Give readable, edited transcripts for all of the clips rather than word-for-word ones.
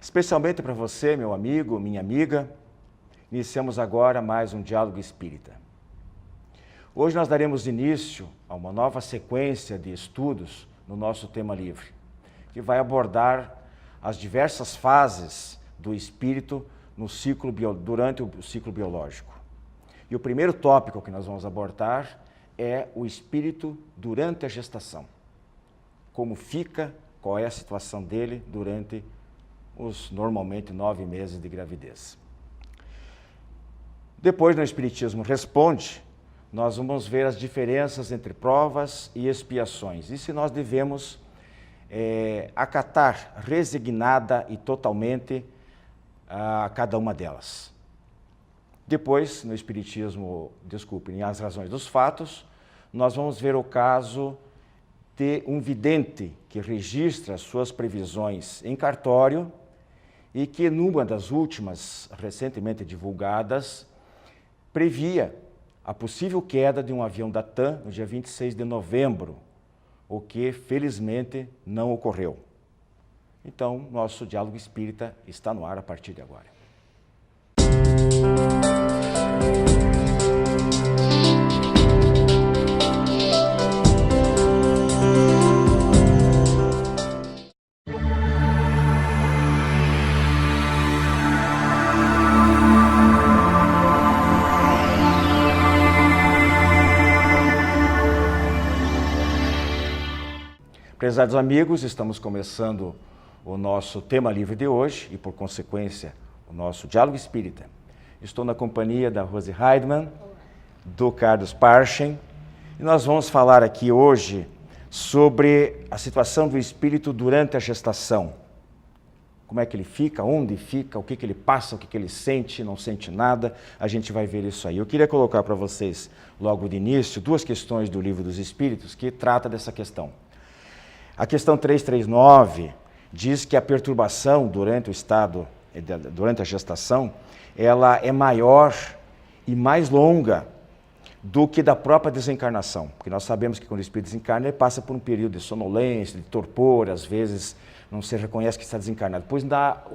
Especialmente para você, meu amigo, minha amiga, iniciamos agora mais um Diálogo Espírita. Hoje nós daremos início a uma nova sequência de estudos no nosso tema livre, que vai abordar as diversas fases do espírito durante o ciclo biológico. E o primeiro tópico que nós vamos abordar é o espírito durante a gestação. Como fica, qual é a situação dele durante os normalmente 9 meses de gravidez. Depois, no Espiritismo Responde, nós vamos ver as diferenças entre provas e expiações e se nós devemos acatar resignada e totalmente a cada uma delas. Depois, no Espiritismo, em As Razões dos Fatos, nós vamos ver o caso de um vidente que registra suas previsões em cartório e que, numa das últimas recentemente divulgadas, previa a possível queda de um avião da TAM no dia 26 de novembro, o que, felizmente, não ocorreu. Então, nosso Diálogo Espírita está no ar a partir de agora. Prezados amigos, estamos começando o nosso tema livre de hoje e, por consequência, o nosso Diálogo Espírita. Estou na companhia da Rose Heidmann, do Carlos Parchen, e nós vamos falar aqui hoje sobre a situação do espírito durante a gestação. Como é que ele fica, onde fica, o que ele passa, o que ele sente, não sente nada, a gente vai ver isso aí. Eu queria colocar para vocês, logo de início, 2 questões do Livro dos Espíritos que trata dessa questão. A questão 339 diz que a perturbação durante a gestação, ela é maior e mais longa do que da própria desencarnação. Porque nós sabemos que quando o espírito desencarna, ele passa por um período de sonolência, de torpor, às vezes não se reconhece que está desencarnado. Depois,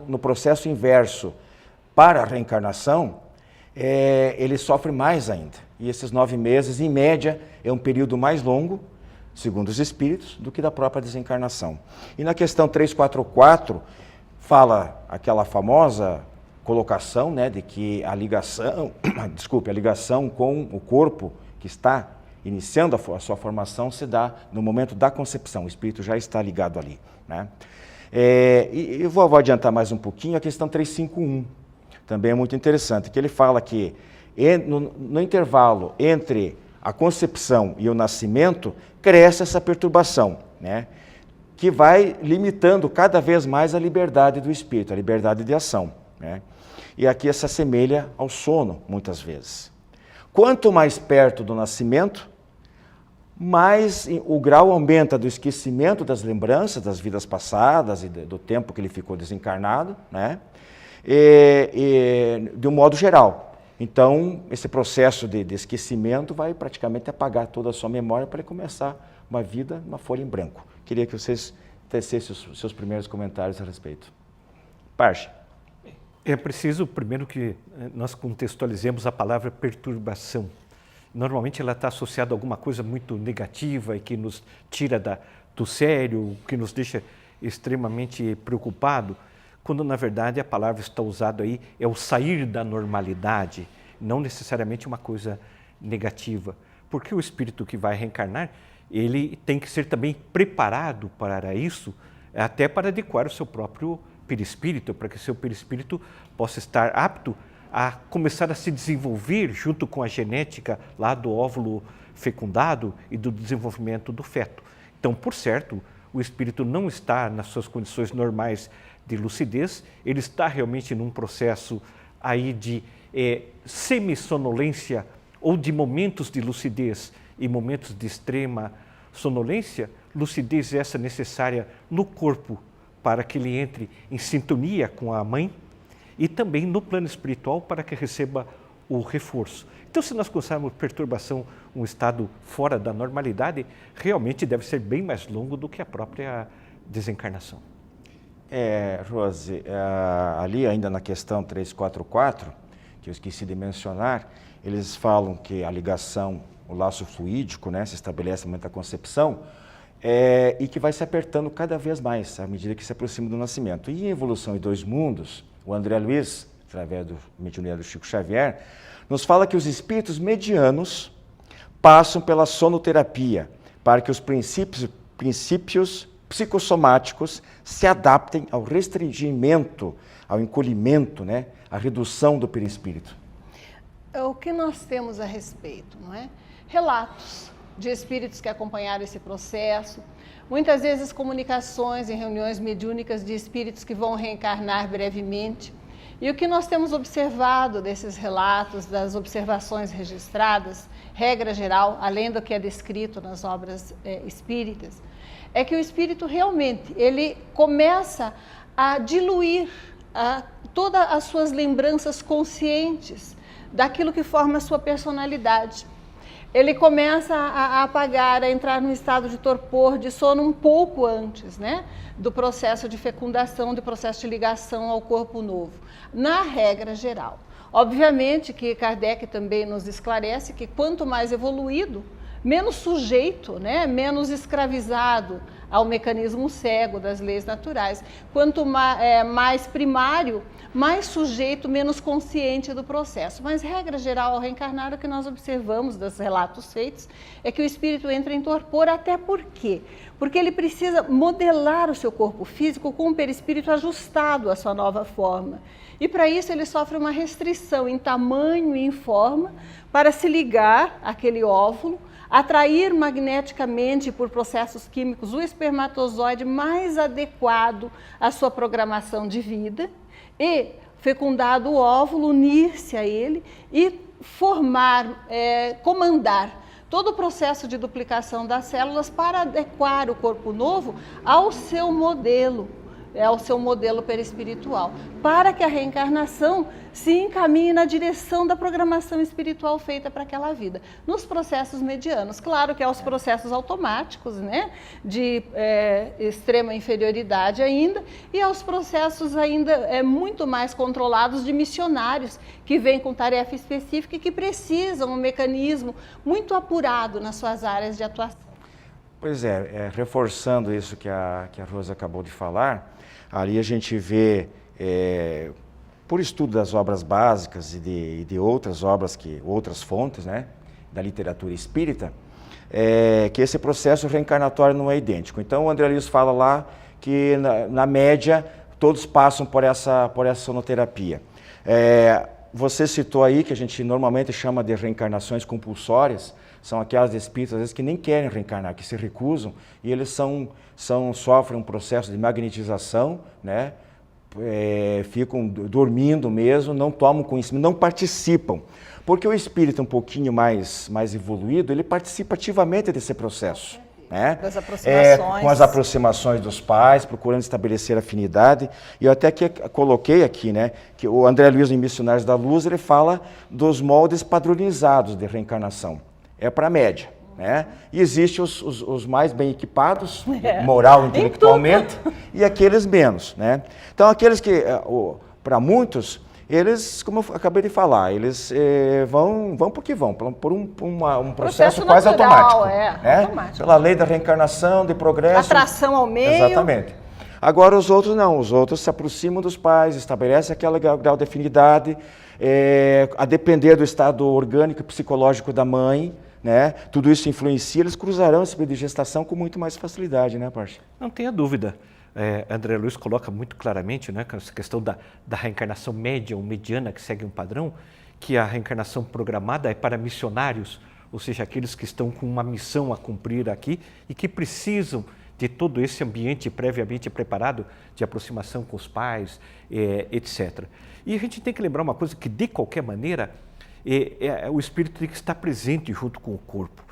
no processo inverso, para a reencarnação, ele sofre mais ainda. E esses 9 meses, em média, é um período mais longo, segundo os espíritos, do que da própria desencarnação. E na questão 344, fala aquela famosa colocação, né, de que a ligação com o corpo que está iniciando a sua formação se dá no momento da concepção, o espírito já está ligado ali, né? E eu vou adiantar mais um pouquinho a questão 351, também é muito interessante, que ele fala que no intervalo entre a concepção e o nascimento, cresce essa perturbação, né? Que vai limitando cada vez mais a liberdade do espírito, a liberdade de ação, né? E aqui se assemelha ao sono, muitas vezes. Quanto mais perto do nascimento, mais o grau aumenta do esquecimento das lembranças das vidas passadas e do tempo que ele ficou desencarnado, né? E de um modo geral. Então, esse processo de esquecimento vai praticamente apagar toda a sua memória para ele começar uma vida, uma folha em branco. Queria que vocês tecessem os seus primeiros comentários a respeito. Parche. É preciso, primeiro, que nós contextualizemos a palavra perturbação. Normalmente ela está associada a alguma coisa muito negativa e que nos tira do sério, que nos deixa extremamente preocupado, quando na verdade a palavra está usada aí é o sair da normalidade, não necessariamente uma coisa negativa. Porque o espírito que vai reencarnar, ele tem que ser também preparado para isso, até para adequar o seu próprio perispírito, para que o seu perispírito possa estar apto a começar a se desenvolver junto com a genética lá do óvulo fecundado e do desenvolvimento do feto. Então, por certo, o espírito não está nas suas condições normais de lucidez, ele está realmente num processo aí de semissonolência ou de momentos de lucidez e momentos de extrema sonolência, lucidez essa necessária no corpo para que ele entre em sintonia com a mãe e também no plano espiritual para que receba o reforço. Então, se nós considerarmos perturbação um estado fora da normalidade, realmente deve ser bem mais longo do que a própria desencarnação. Rose, ali ainda na questão 344, que eu esqueci de mencionar, eles falam que a ligação, o laço fluídico, né, se estabelece no momento da concepção, e que vai se apertando cada vez mais à medida que se aproxima do nascimento. E em Evolução em Dois Mundos, o André Luiz, através do mediunia do Chico Xavier, nos fala que os espíritos medianos passam pela sonoterapia para que os princípios psicossomáticos se adaptem ao restringimento, ao encolhimento, né, à redução do perispírito. O que nós temos a respeito, não é? Relatos de espíritos que acompanharam esse processo, muitas vezes comunicações em reuniões mediúnicas de espíritos que vão reencarnar brevemente. E o que nós temos observado desses relatos, das observações registradas, regra geral, além do que é descrito nas obras espíritas, é que o espírito realmente, ele começa a diluir todas as suas lembranças conscientes daquilo que forma a sua personalidade. Ele começa a apagar, a entrar num estado de torpor, de sono um pouco antes, né, do processo de fecundação, do processo de ligação ao corpo novo, na regra geral. Obviamente que Kardec também nos esclarece que quanto mais evoluído, menos sujeito, né, menos escravizado ao mecanismo cego das leis naturais. Quanto mais primário, mais sujeito, menos consciente do processo. Mas, regra geral, ao reencarnar, o que nós observamos dos relatos feitos é que o espírito entra em torpor, até por quê? Porque ele precisa modelar o seu corpo físico com o perispírito ajustado à sua nova forma. E, para isso, ele sofre uma restrição em tamanho e em forma para se ligar àquele óvulo, atrair magneticamente por processos químicos o espermatozoide mais adequado à sua programação de vida e, fecundado o óvulo, unir-se a ele e formar, comandar todo o processo de duplicação das células para adequar o corpo novo ao seu modelo, ao seu modelo perispiritual, para que a reencarnação se encaminhe na direção da programação espiritual feita para aquela vida, nos processos medianos. Claro que aos processos automáticos, né, de extrema inferioridade ainda, e aos processos ainda muito mais controlados de missionários, que vêm com tarefa específica e que precisam um mecanismo muito apurado nas suas áreas de atuação. Pois reforçando isso que a Rosa acabou de falar, ali a gente vê, por estudo das obras básicas e de outras obras, outras fontes, né, da literatura espírita, que esse processo reencarnatório não é idêntico. Então o André Luiz fala lá que, na média, todos passam por essa sonoterapia. Você citou aí que a gente normalmente chama de reencarnações compulsórias, são aquelas de espíritos, às vezes, que nem querem reencarnar, que se recusam, e eles sofrem um processo de magnetização, né? Ficam dormindo mesmo, não tomam conhecimento, não participam. Porque o espírito um pouquinho mais evoluído, ele participa ativamente desse processo. Né? Das aproximações. Com as aproximações dos pais, procurando estabelecer afinidade. E eu até coloquei aqui, né, que o André Luiz, em Missionários da Luz, ele fala dos moldes padronizados de reencarnação. É para a média. Né? E existem os mais bem equipados, moral e intelectualmente, e aqueles menos. Né? Então, aqueles que, para muitos, eles, como eu acabei de falar, eles vão porque vão, por um processo quase natural, automático. Né? Automático. Pela lei da reencarnação, de progresso. Atração ao meio. Exatamente. Agora, os outros não, os outros se aproximam dos pais, estabelecem aquele grau de afinidade, a depender do estado orgânico e psicológico da mãe. Né? Tudo isso influencia, eles cruzarão esse período de gestação com muito mais facilidade, né, Parcha? Não tenha dúvida. André Luiz coloca muito claramente, né, com essa questão da reencarnação média ou mediana que segue um padrão, que a reencarnação programada é para missionários, ou seja, aqueles que estão com uma missão a cumprir aqui e que precisam de todo esse ambiente previamente preparado de aproximação com os pais, etc. E a gente tem que lembrar uma coisa, que de qualquer maneira, o espírito tem que estar presente junto com o corpo.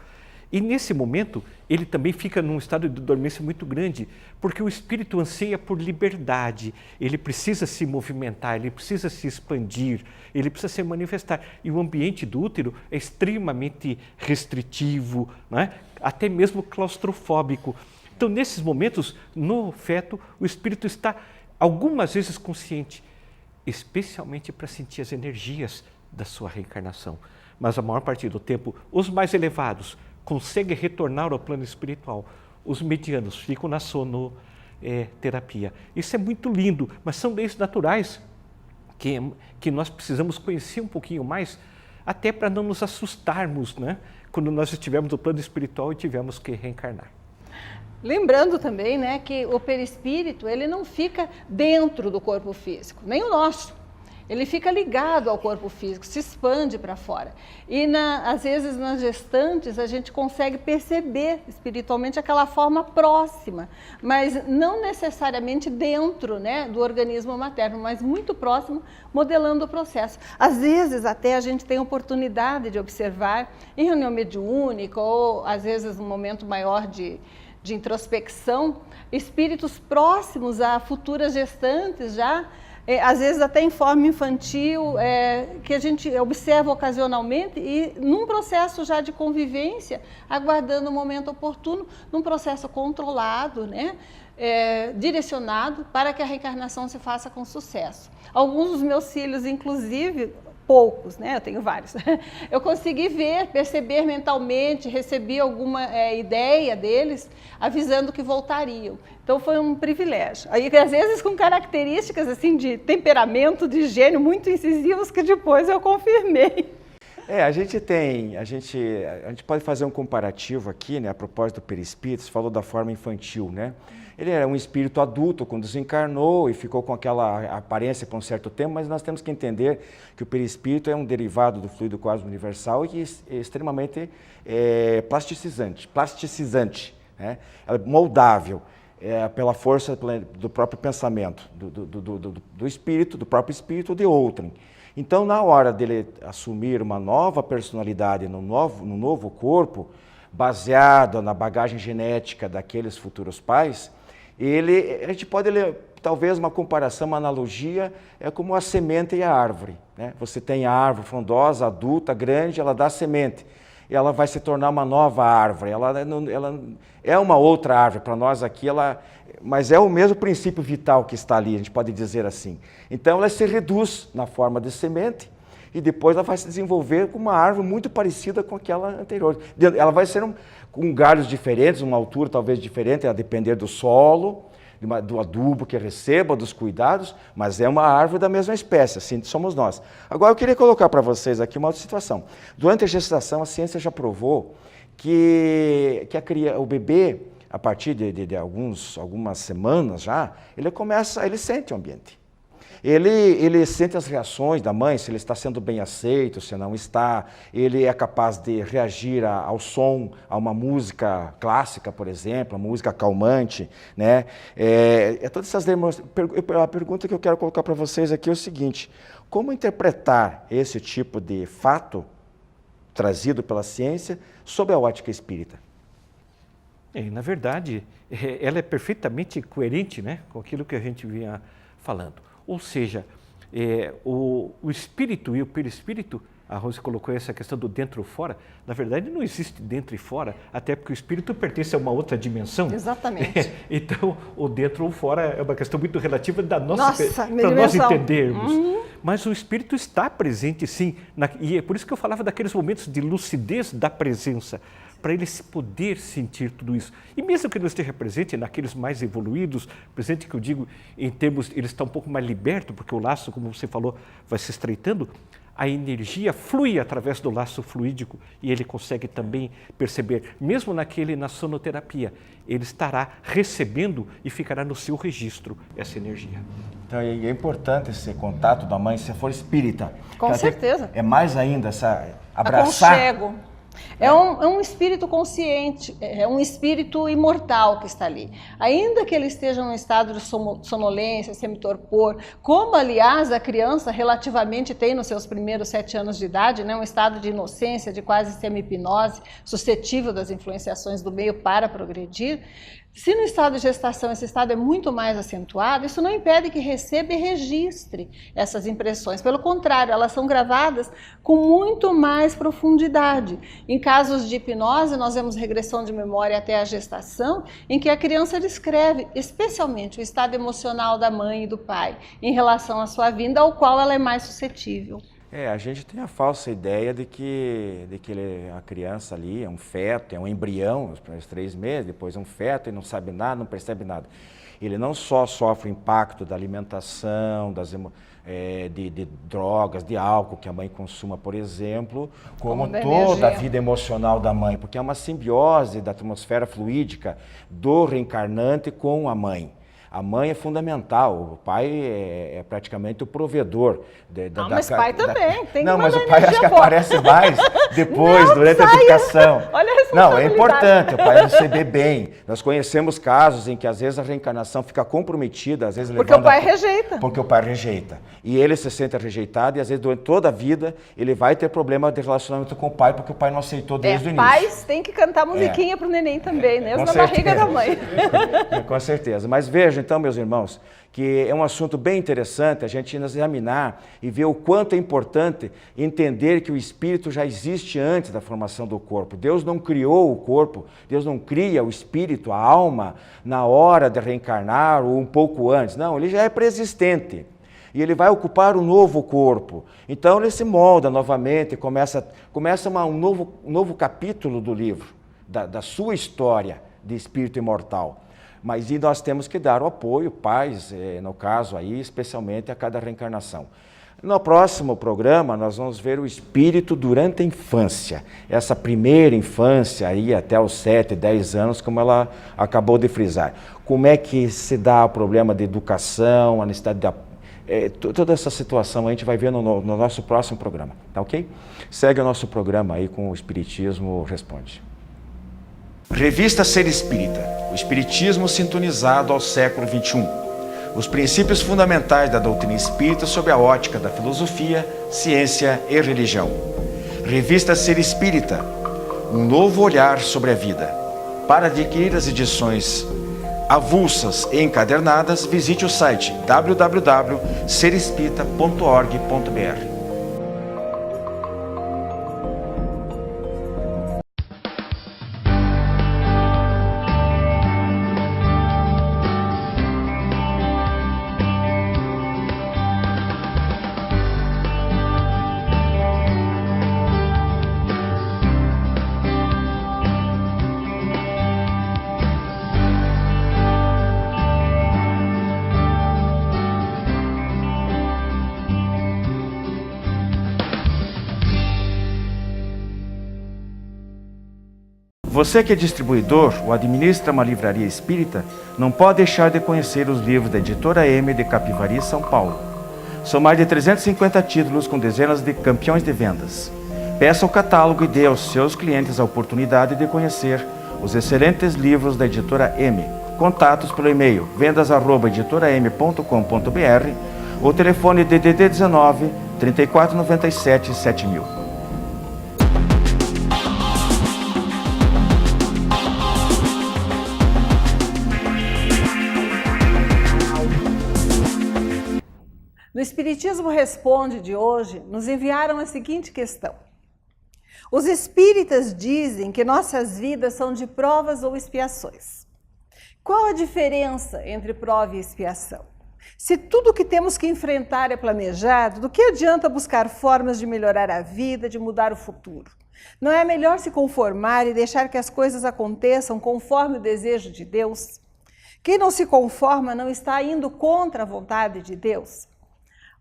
E nesse momento, ele também fica num estado de dormência muito grande, porque o espírito anseia por liberdade, ele precisa se movimentar, ele precisa se expandir, ele precisa se manifestar. E o ambiente do útero é extremamente restritivo, né? Até mesmo claustrofóbico. Então, nesses momentos, no feto, o espírito está algumas vezes consciente, especialmente para sentir as energias da sua reencarnação. Mas a maior parte do tempo, os mais elevados conseguem retornar ao plano espiritual. Os medianos ficam na sonoterapia. Isso é muito lindo, mas são leis naturais que nós precisamos conhecer um pouquinho mais, até para não nos assustarmos, né? Quando nós estivermos no plano espiritual e tivermos que reencarnar. Lembrando também, né, que o perispírito, ele não fica dentro do corpo físico, nem o nosso. Ele fica ligado ao corpo físico, se expande para fora. E às vezes nas gestantes a gente consegue perceber espiritualmente aquela forma próxima, mas não necessariamente dentro, né, do organismo materno, mas muito próximo, modelando o processo. Às vezes até a gente tem oportunidade de observar em reunião mediúnica ou às vezes num momento maior de introspecção, espíritos próximos a futuras gestantes já, às vezes até em forma infantil, que a gente observa ocasionalmente e num processo já de convivência, aguardando o momento oportuno, num processo controlado, né? Direcionado para que a reencarnação se faça com sucesso. Alguns dos meus filhos, inclusive, poucos, né? Eu tenho vários. Eu consegui ver, perceber mentalmente, recebi alguma ideia deles, avisando que voltariam. Então foi um privilégio. Aí, às vezes com características assim de temperamento, de gênio muito incisivos que depois eu confirmei. A gente pode fazer um comparativo aqui, né, a propósito do perispírito. Você falou da forma infantil, né? Ele era um espírito adulto quando desencarnou e ficou com aquela aparência por um certo tempo, mas nós temos que entender que o perispírito é um derivado do fluido cósmico universal e que é extremamente plasticizante, né? É moldável pela força do próprio pensamento, do espírito, do próprio espírito ou de outrem. Então, na hora dele assumir uma nova personalidade no novo corpo, baseado na bagagem genética daqueles futuros pais, a gente pode ler, talvez uma comparação, uma analogia, é como a semente e a árvore, né? Você tem a árvore frondosa, adulta, grande, ela dá semente, e ela vai se tornar uma nova árvore, ela é uma outra árvore, para nós aqui, mas é o mesmo princípio vital que está ali, a gente pode dizer assim. Então ela se reduz na forma de semente, e depois ela vai se desenvolver com uma árvore muito parecida com aquela anterior. Ela vai ser com galhos diferentes, uma altura talvez diferente, a depender do solo, do adubo que receba, dos cuidados, mas é uma árvore da mesma espécie, assim somos nós. Agora eu queria colocar para vocês aqui uma outra situação. Durante a gestação, a ciência já provou que o bebê, a partir de algumas semanas já, ele sente o ambiente. Ele sente as reações da mãe, se ele está sendo bem aceito, se não está. Ele é capaz de reagir ao som, a uma música clássica, por exemplo, uma música calmante, né? Todas essas a pergunta que eu quero colocar para vocês aqui é o seguinte: como interpretar esse tipo de fato trazido pela ciência sob a ótica espírita? Na verdade, ela é perfeitamente coerente, né, com aquilo que a gente vinha falando. Ou seja, o espírito e o perispírito, a Rose colocou essa questão do dentro ou fora, na verdade não existe dentro e fora, até porque o espírito pertence a uma outra dimensão. Exatamente. Então, o dentro ou fora é uma questão muito relativa da para dimensão. nós entendermos. Mas o espírito está presente sim, e é por isso que eu falava daqueles momentos de lucidez da presença, para ele poder sentir tudo isso. E mesmo que não esteja presente naqueles mais evoluídos, presente que eu digo em termos, ele está um pouco mais liberto, porque o laço, como você falou, vai se estreitando, a energia flui através do laço fluídico e ele consegue também perceber, mesmo na sonoterapia, ele estará recebendo e ficará no seu registro essa energia. Então é importante esse contato da mãe, se for espírita. Com certeza. É mais ainda abraçar. Aconchego. É um espírito consciente, é um espírito imortal que está ali. Ainda que ele esteja num estado de sonolência, semitorpor, como, aliás, a criança relativamente tem nos seus primeiros 7 anos de idade, né, um estado de inocência, de quase semi-hipnose, suscetível das influenciações do meio para progredir. Se no estado de gestação esse estado é muito mais acentuado, isso não impede que receba e registre essas impressões. Pelo contrário, elas são gravadas com muito mais profundidade. Em casos de hipnose, nós vemos regressão de memória até a gestação, em que a criança descreve especialmente o estado emocional da mãe e do pai em relação à sua vinda, ao qual ela é mais suscetível. A gente tem a falsa ideia de que a criança ali é um feto, é um embrião, nos primeiros 3 meses, depois é um feto e não sabe nada, não percebe nada. Ele não só sofre o impacto da alimentação, de drogas, de álcool que a mãe consuma, por exemplo, como toda a vida emocional da mãe, porque é uma simbiose da atmosfera fluídica do reencarnante com a mãe. A mãe é fundamental, o pai é praticamente o provedor. Mas o pai também, tem que Não, mas mandar o pai acho que boa. aparece mais depois, Não, durante a saia. educação. Olha a Não, é responsabilidade. importante o pai receber bem. Nós conhecemos casos em que às vezes a reencarnação fica comprometida, às vezes Porque o pai rejeita. Porque o pai rejeita. E ele se sente rejeitado e às vezes durante toda a vida ele vai ter problema de relacionamento com o pai porque o pai não aceitou desde o início. Pais têm que cantar musiquinha pro neném também, né? Na barriga da mãe. Com certeza. Mas veja então, meus irmãos, que é um assunto bem interessante a gente examinar e ver o quanto é importante entender que o espírito já existe antes da formação do corpo. Deus não criou o corpo, Deus não cria o espírito, a alma, na hora de reencarnar ou um pouco antes. Não, ele já é pré-existente. E ele vai ocupar um novo corpo. Então ele se molda novamente, começa um novo capítulo do livro, da sua história de espírito imortal. Mas e nós temos que dar o apoio, pais, no caso aí, especialmente a cada reencarnação. No próximo programa, nós vamos ver o espírito durante a infância. Essa primeira infância, aí até os 7, 10 anos, como ela acabou de frisar. Como é que se dá o problema de educação, a necessidade de toda essa situação a gente vai ver no nosso próximo programa, tá ok? Segue o nosso programa aí com o Espiritismo Responde. Revista Ser Espírita, o Espiritismo sintonizado ao século XXI. Os princípios fundamentais da doutrina espírita sob a ótica da filosofia, ciência e religião. Revista Ser Espírita, um novo olhar sobre a vida. Para adquirir as edições avulsas e encadernadas, visite o site www.serespirita.org.br. Você que é distribuidor ou administra uma livraria espírita, não pode deixar de conhecer os livros da Editora M de Capivari, São Paulo. São mais de 350 títulos com dezenas de campeões de vendas. Peça o catálogo e dê aos seus clientes a oportunidade de conhecer os excelentes livros da Editora M. Contatos pelo e-mail vendas@editoram.com.br ou telefone DDD 19 3497 7000. No Espiritismo Responde de hoje, nos enviaram a seguinte questão. Os espíritas dizem que nossas vidas são de provas ou expiações. Qual a diferença entre prova e expiação? Se tudo o que temos que enfrentar é planejado, do que adianta buscar formas de melhorar a vida, de mudar o futuro? Não é melhor se conformar e deixar que as coisas aconteçam conforme o desejo de Deus? Quem não se conforma não está indo contra a vontade de Deus?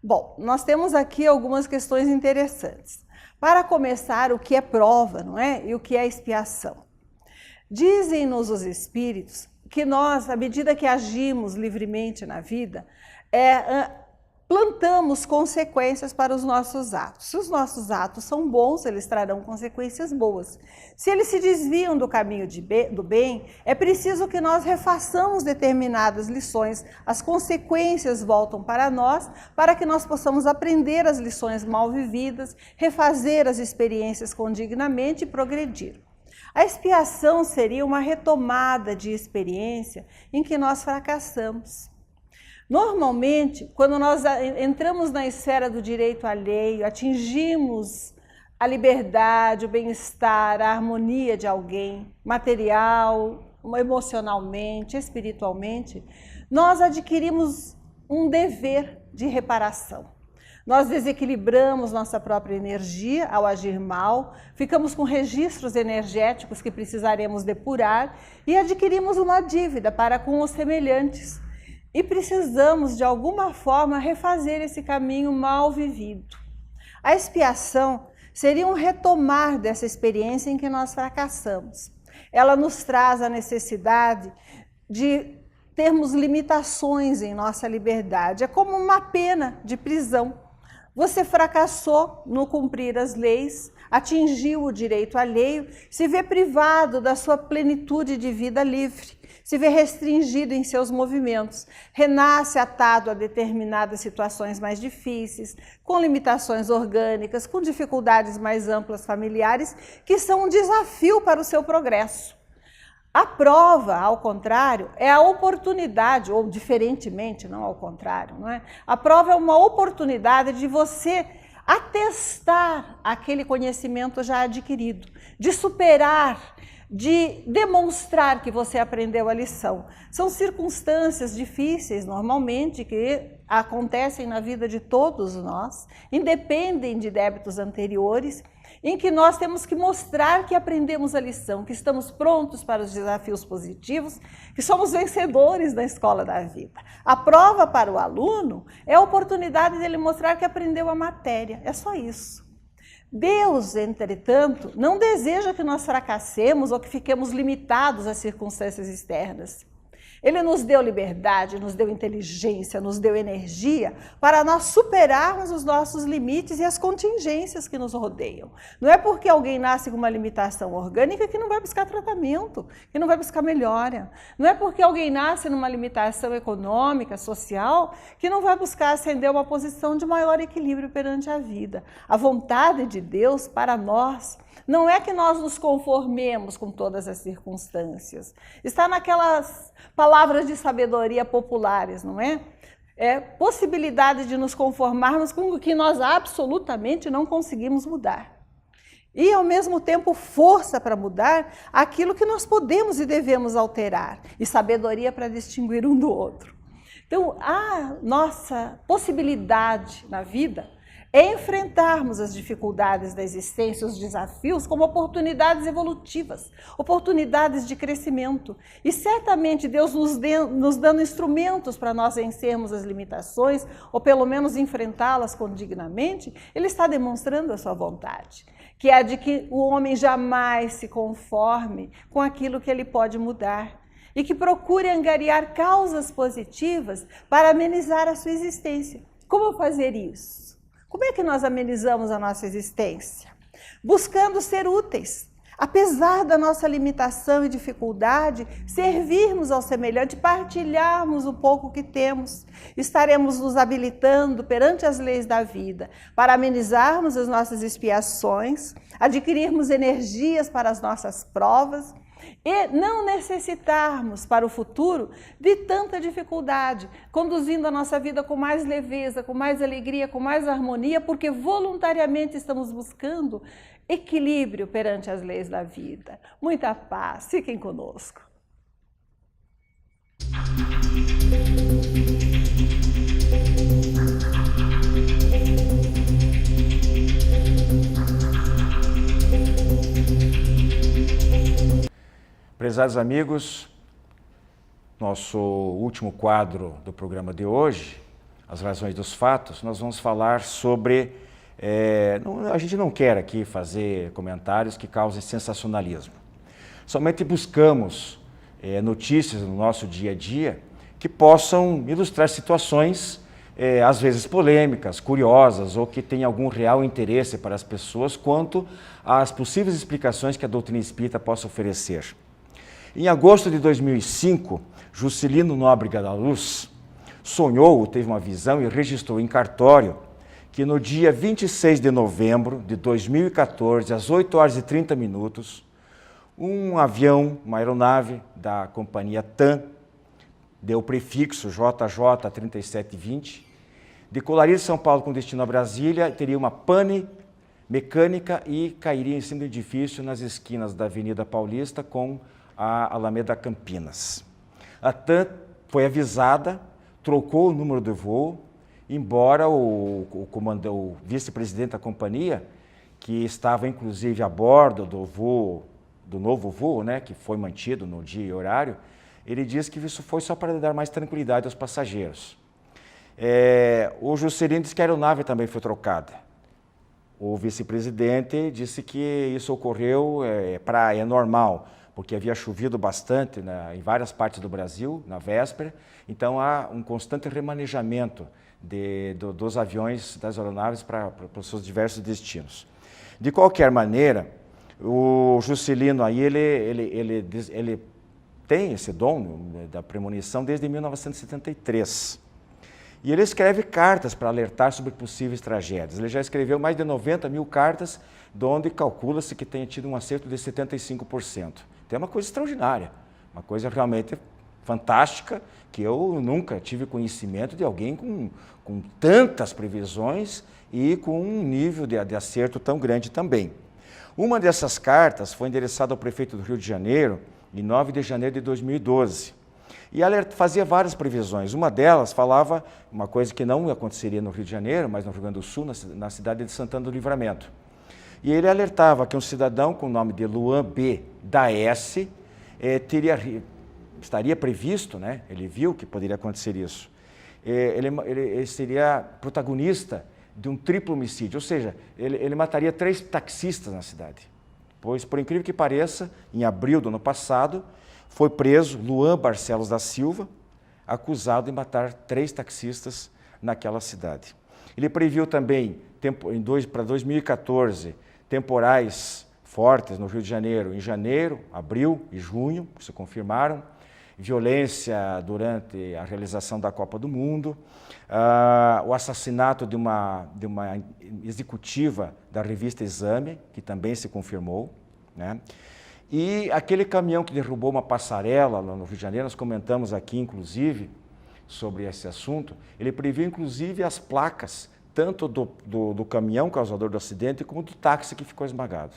Bom, nós temos aqui algumas questões interessantes. Para começar, o que é prova, não é? E o que é expiação? Dizem-nos os espíritos que nós, à medida que agimos livremente na vida, plantamos consequências para os nossos atos. Se os nossos atos são bons, eles trarão consequências boas. Se eles se desviam do caminho do bem, é preciso que nós refaçamos determinadas lições. As consequências voltam para nós, para que nós possamos aprender as lições mal vividas, refazer as experiências condignamente e progredir. A expiação seria uma retomada de experiência em que nós fracassamos. Normalmente, quando nós entramos na esfera do direito alheio, atingimos a liberdade, o bem-estar, a harmonia de alguém, material, emocionalmente, espiritualmente, nós adquirimos um dever de reparação. Nós desequilibramos nossa própria energia ao agir mal, ficamos com registros energéticos que precisaremos depurar e adquirimos uma dívida para com os semelhantes. E precisamos, de alguma forma, refazer esse caminho mal vivido. A expiação seria um retomar dessa experiência em que nós fracassamos. Ela nos traz a necessidade de termos limitações em nossa liberdade. É como uma pena de prisão. Você fracassou no cumprir as leis, atingiu o direito alheio, se vê privado da sua plenitude de vida livre, se vê restringido em seus movimentos, renasce atado a determinadas situações mais difíceis, com limitações orgânicas, com dificuldades mais amplas familiares, que são um desafio para o seu progresso. A prova, ao contrário, é a oportunidade, ou diferentemente, não ao contrário, não é? A prova é uma oportunidade de você atestar aquele conhecimento já adquirido, de superar, de demonstrar que você aprendeu a lição. São circunstâncias difíceis, normalmente, que acontecem na vida de todos nós, independem de débitos anteriores, em que nós temos que mostrar que aprendemos a lição, que estamos prontos para os desafios positivos, que somos vencedores da escola da vida. A prova para o aluno é a oportunidade dele mostrar que aprendeu a matéria, é só isso. Deus, entretanto, não deseja que nós fracassemos ou que fiquemos limitados às circunstâncias externas. Ele nos deu liberdade, nos deu inteligência, nos deu energia para nós superarmos os nossos limites e as contingências que nos rodeiam. Não é porque alguém nasce com uma limitação orgânica que não vai buscar tratamento, que não vai buscar melhora. Não é porque alguém nasce numa limitação econômica, social, que não vai buscar ascender uma posição de maior equilíbrio perante a vida. A vontade de Deus para nós não é que nós nos conformemos com todas as circunstâncias. Está naquelas palavras de sabedoria populares, não é? É possibilidade de nos conformarmos com o que nós absolutamente não conseguimos mudar. E, ao mesmo tempo, força para mudar aquilo que nós podemos e devemos alterar. E sabedoria para distinguir um do outro. Então, a nossa possibilidade na vida é enfrentarmos as dificuldades da existência, os desafios, como oportunidades evolutivas, oportunidades de crescimento. E certamente Deus nos dando instrumentos para nós vencermos as limitações, ou pelo menos enfrentá-las dignamente, Ele está demonstrando a sua vontade, que é a de que o homem jamais se conforme com aquilo que ele pode mudar, e que procure angariar causas positivas para amenizar a sua existência. Como fazer isso? Como é que nós amenizamos a nossa existência? Buscando ser úteis. Apesar da nossa limitação e dificuldade, servirmos ao semelhante, partilharmos o pouco que temos. Estaremos nos habilitando perante as leis da vida para amenizarmos as nossas expiações, adquirirmos energias para as nossas provas, e não necessitarmos para o futuro de tanta dificuldade, conduzindo a nossa vida com mais leveza, com mais alegria, com mais harmonia, porque voluntariamente estamos buscando equilíbrio perante as leis da vida. Muita paz, fiquem conosco. Prezados amigos, nosso último quadro do programa de hoje, As Razões dos Fatos, nós vamos falar sobre... a gente não quer aqui fazer comentários que causem sensacionalismo. Somente buscamos notícias no nosso dia a dia que possam ilustrar situações, às vezes polêmicas, curiosas, ou que tenham algum real interesse para as pessoas quanto às possíveis explicações que a doutrina espírita possa oferecer. Em agosto de 2005, Juscelino Nóbrega da Luz sonhou, teve uma visão e registrou em cartório que no dia 26 de novembro de 2014, às 8h30, um avião, uma aeronave da companhia TAM, deu o prefixo JJ3720, decolaria de São Paulo com destino a Brasília e teria uma pane mecânica e cairia em cima do edifício nas esquinas da Avenida Paulista com a Alameda Campinas. A TAM foi avisada, trocou o número do voo, embora o vice-presidente da companhia, que estava inclusive a bordo do novo voo, né, que foi mantido no dia e horário, ele disse que isso foi só para dar mais tranquilidade aos passageiros. O Juscelino disse que a aeronave também foi trocada. O vice-presidente disse que isso ocorreu, é normal, porque havia chovido bastante em várias partes do Brasil, na véspera, então há um constante remanejamento dos aviões, das aeronaves para os seus diversos destinos. De qualquer maneira, o Juscelino aí, ele tem esse dom da premonição desde 1973. E ele escreve cartas para alertar sobre possíveis tragédias. Ele já escreveu mais de 90 mil cartas, de onde calcula-se que tenha tido um acerto de 75%. Então é uma coisa extraordinária, uma coisa realmente fantástica, que eu nunca tive conhecimento de alguém com tantas previsões e com um nível de acerto tão grande também. Uma dessas cartas foi endereçada ao prefeito do Rio de Janeiro, em 9 de janeiro de 2012. E fazia várias previsões. Uma delas falava uma coisa que não aconteceria no Rio de Janeiro, mas no Rio Grande do Sul, na cidade de Santana do Livramento. E ele alertava que um cidadão com o nome de Luan B. da S. estaria previsto, né? Ele viu que poderia acontecer isso. Ele seria protagonista de um triplo homicídio, ou seja, ele mataria 3 taxistas na cidade. Pois, por incrível que pareça, em abril do ano passado, foi preso Luan Barcelos da Silva, acusado de matar 3 taxistas naquela cidade. Ele previu também, para 2014, temporais fortes no Rio de Janeiro, em janeiro, abril e junho, que se confirmaram, violência durante a realização da Copa do Mundo, o assassinato de uma executiva da revista Exame, que também se confirmou, né? E aquele caminhão que derrubou uma passarela lá no Rio de Janeiro, nós comentamos aqui, inclusive, sobre esse assunto, ele previu, inclusive, as placas, tanto do caminhão causador do acidente, como do táxi que ficou esmagado.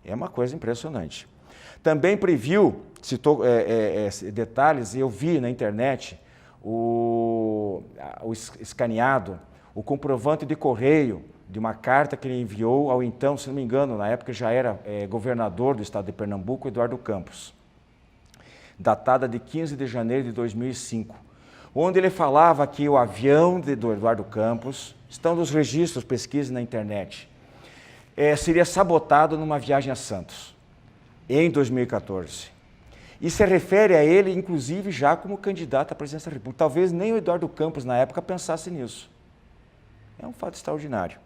É uma coisa impressionante. Também previu, citou detalhes, eu vi na internet, o escaneado, o comprovante de correio, de uma carta que ele enviou ao então, se não me engano, na época já era governador do estado de Pernambuco, Eduardo Campos, datada de 15 de janeiro de 2005, onde ele falava que o avião do Eduardo Campos, estão nos registros, pesquise na internet, seria sabotado numa viagem a Santos, em 2014. E se refere a ele, inclusive, já como candidato à presidência da República. Talvez nem o Eduardo Campos, na época, pensasse nisso. É um fato extraordinário.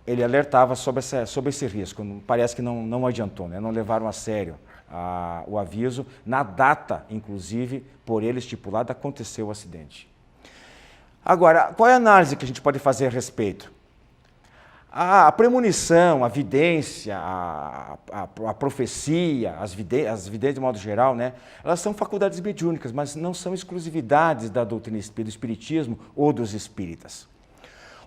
Ele alertava sobre esse risco, parece que não adiantou, né? Não levaram a sério o aviso. Na data, inclusive, por ele estipulada, aconteceu o acidente. Agora, qual é a análise que a gente pode fazer a respeito? A premonição, a vidência, a profecia, as vidências de modo geral, né? Elas são faculdades mediúnicas, mas não são exclusividades da doutrina do espiritismo ou dos espíritas.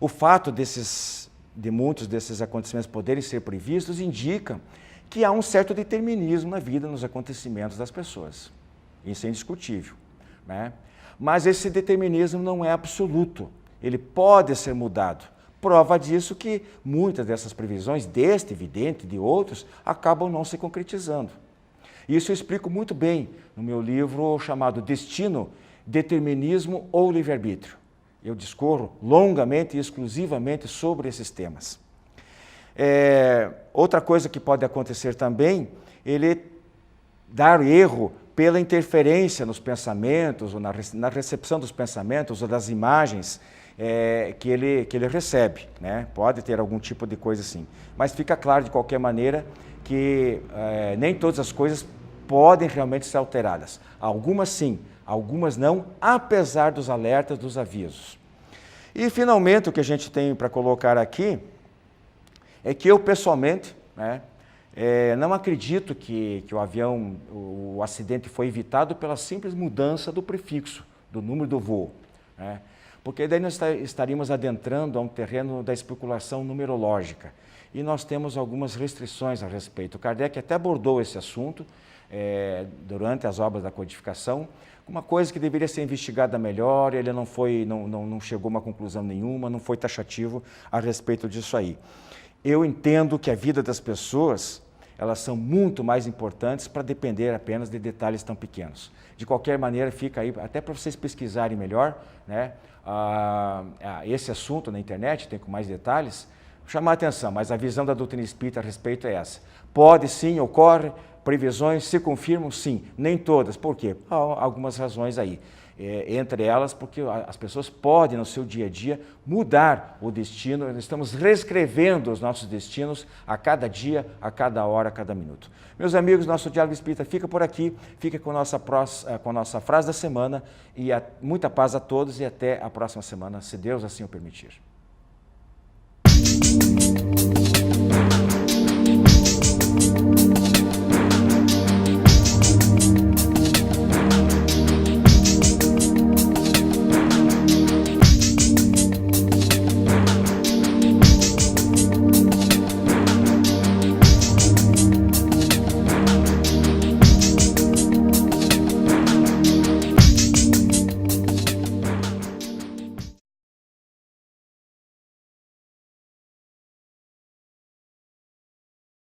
O fato de muitos desses acontecimentos poderem ser previstos indica que há um certo determinismo na vida, nos acontecimentos das pessoas. Isso é indiscutível, né? Mas esse determinismo não é absoluto, ele pode ser mudado. Prova disso que muitas dessas previsões, deste vidente e de outros, acabam não se concretizando. Isso eu explico muito bem no meu livro chamado Destino, Determinismo ou Livre-Arbítrio. Eu discorro longamente e exclusivamente sobre esses temas. Outra coisa que pode acontecer também, ele dar erro pela interferência nos pensamentos, ou na recepção dos pensamentos ou das imagens que ele recebe, né? Pode ter algum tipo de coisa assim. Mas fica claro, de qualquer maneira, que nem todas as coisas podem realmente ser alteradas. Algumas sim, algumas não, apesar dos alertas, dos avisos. E, finalmente, o que a gente tem para colocar aqui é que eu, pessoalmente, né, não acredito que o acidente foi evitado pela simples mudança do prefixo, do número do voo, né? Porque daí nós estaríamos adentrando a um terreno da especulação numerológica. E nós temos algumas restrições a respeito. Kardec até abordou esse assunto durante as obras da codificação, uma coisa que deveria ser investigada melhor, ele não chegou a uma conclusão nenhuma, não foi taxativo a respeito disso aí. Eu entendo que a vida das pessoas, elas são muito mais importantes para depender apenas de detalhes tão pequenos. De qualquer maneira, fica aí, até para vocês pesquisarem melhor, né, esse assunto na internet, tem com mais detalhes, chamar a atenção, mas a visão da doutrina espírita a respeito é essa. Pode sim, ocorre, previsões se confirmam sim, nem todas. Por quê? Há algumas razões aí. Entre elas, porque as pessoas podem, no seu dia a dia, mudar o destino. Nós estamos reescrevendo os nossos destinos a cada dia, a cada hora, a cada minuto. Meus amigos, nosso Diálogo Espírita fica por aqui. Fica com a nossa frase da semana. E muita paz a todos e até a próxima semana, se Deus assim o permitir.